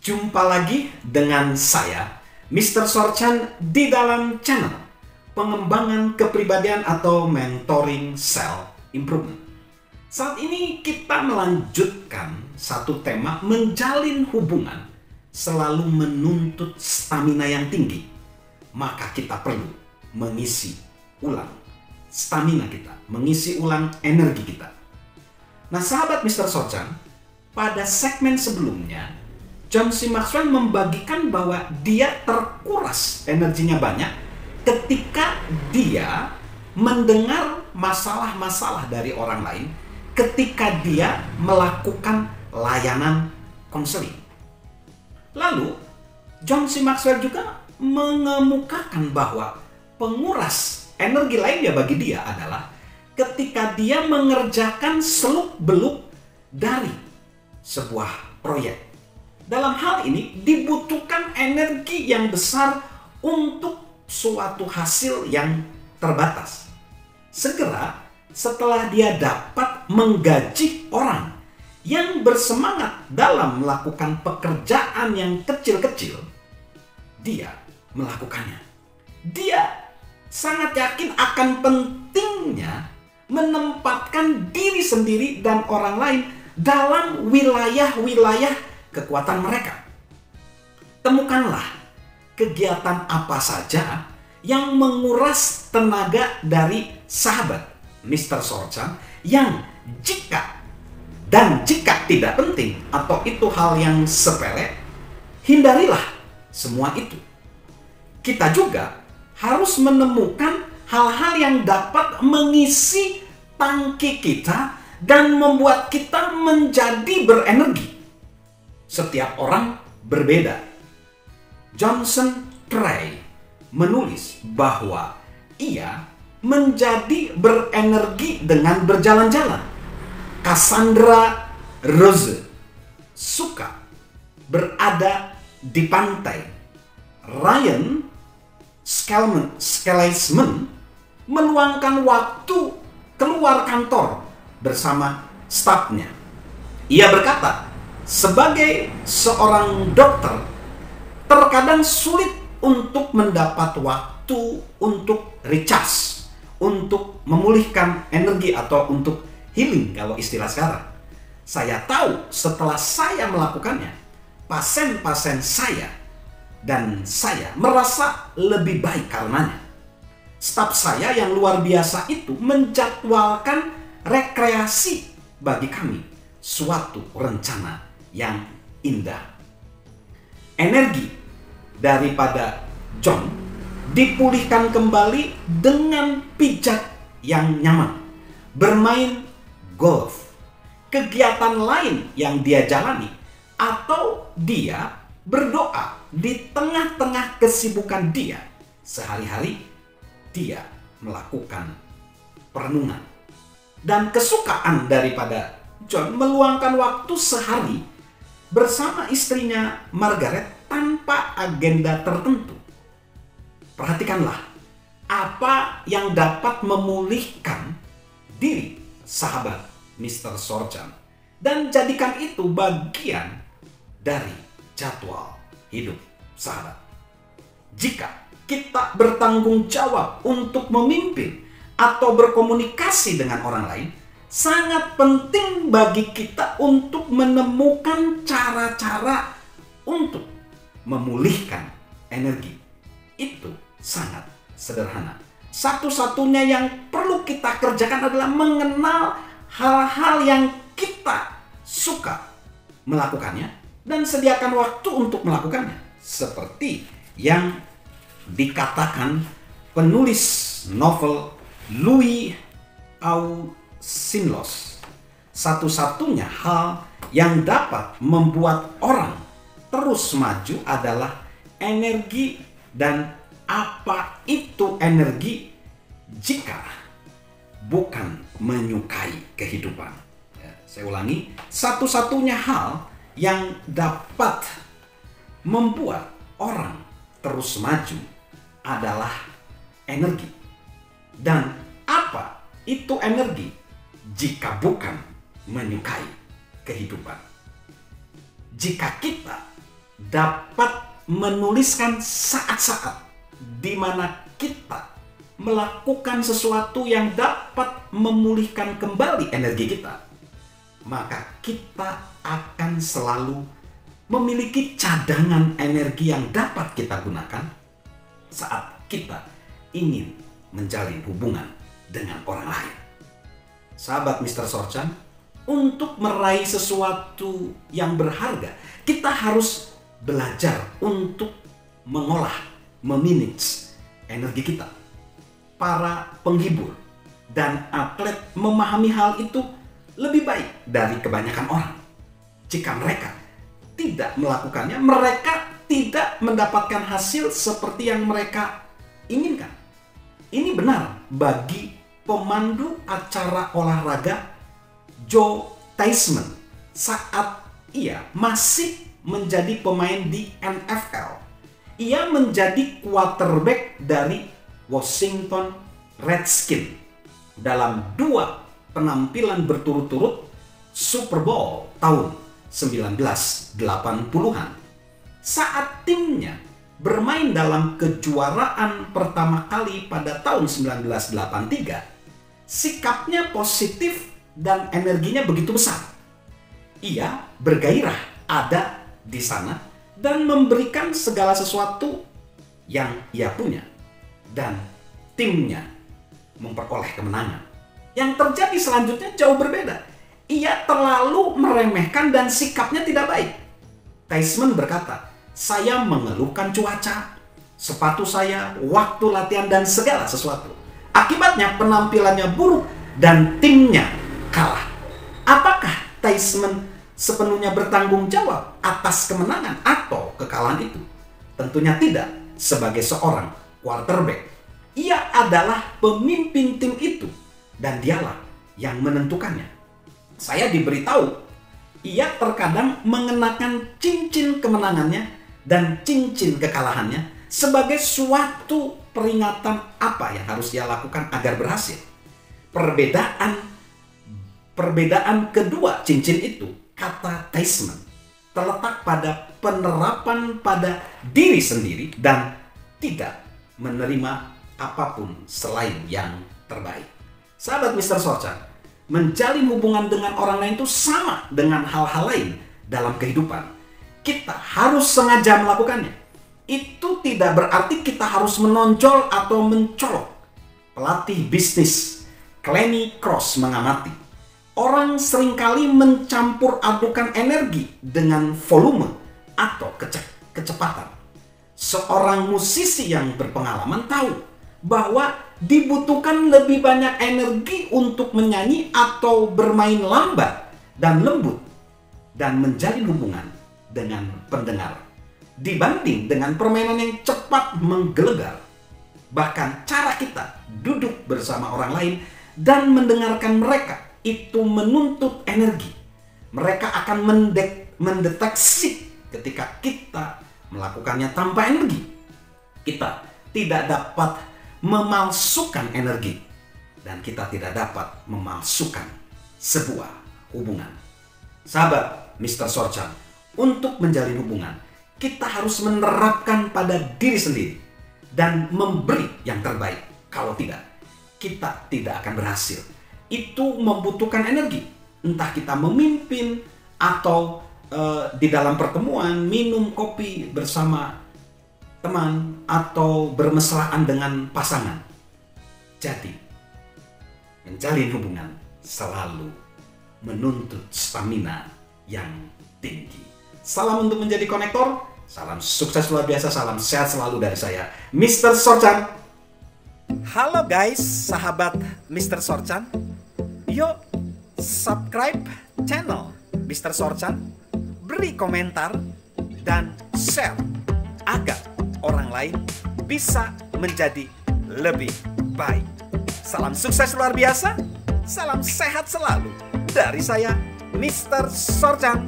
Jumpa lagi dengan saya, Mr. Sorchan, di dalam channel pengembangan kepribadian atau mentoring self improvement. Saat ini kita melanjutkan satu tema, menjalin hubungan selalu menuntut stamina yang tinggi. Maka kita perlu mengisi ulang stamina kita, mengisi ulang energi kita. Nah, sahabat Mr. Sorchan, pada segmen sebelumnya John C. Maxwell membagikan bahwa dia terkuras energinya banyak ketika dia mendengar masalah-masalah dari orang lain, ketika dia melakukan layanan konseling. Lalu, John C. Maxwell juga mengemukakan bahwa penguras energi lainnya bagi dia adalah ketika dia mengerjakan seluk-beluk dari sebuah proyek. Dalam hal ini dibutuhkan energi yang besar untuk suatu hasil yang terbatas. Segera setelah dia dapat menggaji orang yang bersemangat dalam melakukan pekerjaan yang kecil-kecil, dia melakukannya. Dia sangat yakin akan pentingnya menempatkan diri sendiri dan orang lain dalam wilayah-wilayah kekuatan mereka. Temukanlah kegiatan apa saja yang menguras tenaga dari sahabat Mr. Sorchan yang jika tidak penting atau itu hal yang sepele, hindarilah semua itu. Kita juga harus menemukan hal-hal yang dapat mengisi tangki kita dan membuat kita menjadi berenergi. Setiap orang berbeda. Johnson Tray menulis bahwa ia menjadi berenergi dengan berjalan-jalan. Cassandra Rose suka berada di pantai. Ryan Schlesman meluangkan waktu keluar kantor bersama stafnya. Ia berkata, sebagai seorang dokter, terkadang sulit untuk mendapat waktu untuk recharge, untuk memulihkan energi atau untuk healing kalau istilah sekarang. Saya tahu setelah saya melakukannya, pasien-pasien saya dan saya merasa lebih baik karenanya. Staf saya yang luar biasa itu menjadwalkan rekreasi bagi kami, suatu rencana yang indah. Energi daripada John dipulihkan kembali dengan pijat yang nyaman, bermain golf, kegiatan lain yang dia jalani, atau dia berdoa di tengah-tengah kesibukan dia sehari-hari. Dia melakukan perenungan. Dan kesukaan daripada John meluangkan waktu sehari bersama istrinya Margaret tanpa agenda tertentu. Perhatikanlah apa yang dapat memulihkan diri sahabat Mr. Sorchan dan jadikan itu bagian dari jadwal hidup sahabat. Jika kita bertanggung jawab untuk memimpin atau berkomunikasi dengan orang lain, sangat penting bagi kita untuk menemukan cara-cara untuk memulihkan energi. Itu sangat sederhana. Satu-satunya yang perlu kita kerjakan adalah mengenal hal-hal yang kita suka melakukannya dan sediakan waktu untuk melakukannya. Seperti yang dikatakan penulis novel Louis Auchincloss, satu-satunya hal yang dapat membuat orang terus maju adalah energi. Dan apa itu energi jika bukan menyukai kehidupan? Saya ulangi, satu-satunya hal yang dapat membuat orang terus maju adalah energi. Dan apa itu energi jika bukan menyukai kehidupan? Jika kita dapat menuliskan saat-saat di mana kita melakukan sesuatu yang dapat memulihkan kembali energi kita, maka kita akan selalu memiliki cadangan energi yang dapat kita gunakan saat kita ingin menjalin hubungan dengan orang lain. Sahabat Mr. Sorchan, untuk meraih sesuatu yang berharga, kita harus belajar untuk mengolah, memanage energi kita. Para penghibur dan atlet memahami hal itu lebih baik dari kebanyakan orang. Jika mereka tidak melakukannya, mereka tidak mendapatkan hasil seperti yang mereka inginkan. Ini benar bagi pemandu acara olahraga Joe Theismann saat ia masih menjadi pemain di NFL. Ia menjadi quarterback dari Washington Redskins dalam 2 penampilan berturut-turut Super Bowl tahun 1980-an. Saat timnya bermain dalam kejuaraan pertama kali pada tahun 1983, sikapnya positif dan energinya begitu besar. Ia bergairah ada di sana dan memberikan segala sesuatu yang ia punya, dan timnya memperoleh kemenangan. Yang terjadi selanjutnya jauh berbeda. Ia terlalu meremehkan dan sikapnya tidak baik. Theismann berkata, "Saya mengeluhkan cuaca, sepatu saya, waktu latihan, dan segala sesuatu. Akibatnya penampilannya buruk dan timnya kalah." Apakah Theismann sepenuhnya bertanggung jawab atas kemenangan atau kekalahan itu? Tentunya tidak. Sebagai seorang quarterback, ia adalah pemimpin tim itu dan dialah yang menentukannya. Saya diberitahu ia terkadang mengenakan cincin kemenangannya dan cincin kekalahannya sebagai suatu peringatan apa yang harus dia lakukan agar berhasil. Perbedaan kedua cincin itu, kata Theismann, terletak pada penerapan pada diri sendiri dan tidak menerima apapun selain yang terbaik. Sahabat Mr. Sorchan, menjalin hubungan dengan orang lain itu sama dengan hal-hal lain dalam kehidupan. Kita harus sengaja melakukannya. Itu tidak berarti kita harus menonjol atau mencolok. Pelatih bisnis Glennie Cross mengamati, orang seringkali mencampur adukan energi dengan volume atau kecepatan. Seorang musisi yang berpengalaman tahu bahwa dibutuhkan lebih banyak energi untuk menyanyi atau bermain lambat dan lembut dan menjalin hubungan dengan pendengar dibanding dengan permainan yang cepat menggelegar. Bahkan cara kita duduk bersama orang lain dan mendengarkan mereka itu menuntut energi. Mereka akan mendeteksi ketika kita melakukannya tanpa energi. Kita tidak dapat memalsukan energi dan kita tidak dapat memalsukan sebuah hubungan. Sahabat Mr. Sorchan, untuk menjalin hubungan, kita harus menerapkan pada diri sendiri dan memberi yang terbaik. Kalau tidak, kita tidak akan berhasil. Itu membutuhkan energi. Entah kita memimpin atau di dalam pertemuan minum kopi bersama teman atau bermesraan dengan pasangan. Jadi, menjalin hubungan selalu menuntut stamina yang tinggi. Salam untuk menjadi konektor, salam sukses luar biasa, salam sehat selalu dari saya, Mr. Sorchan. Halo guys, sahabat Mr. Sorchan. Yuk, subscribe channel Mr. Sorchan, beri komentar, dan share agar orang lain bisa menjadi lebih baik. Salam sukses luar biasa, salam sehat selalu dari saya, Mr. Sorchan.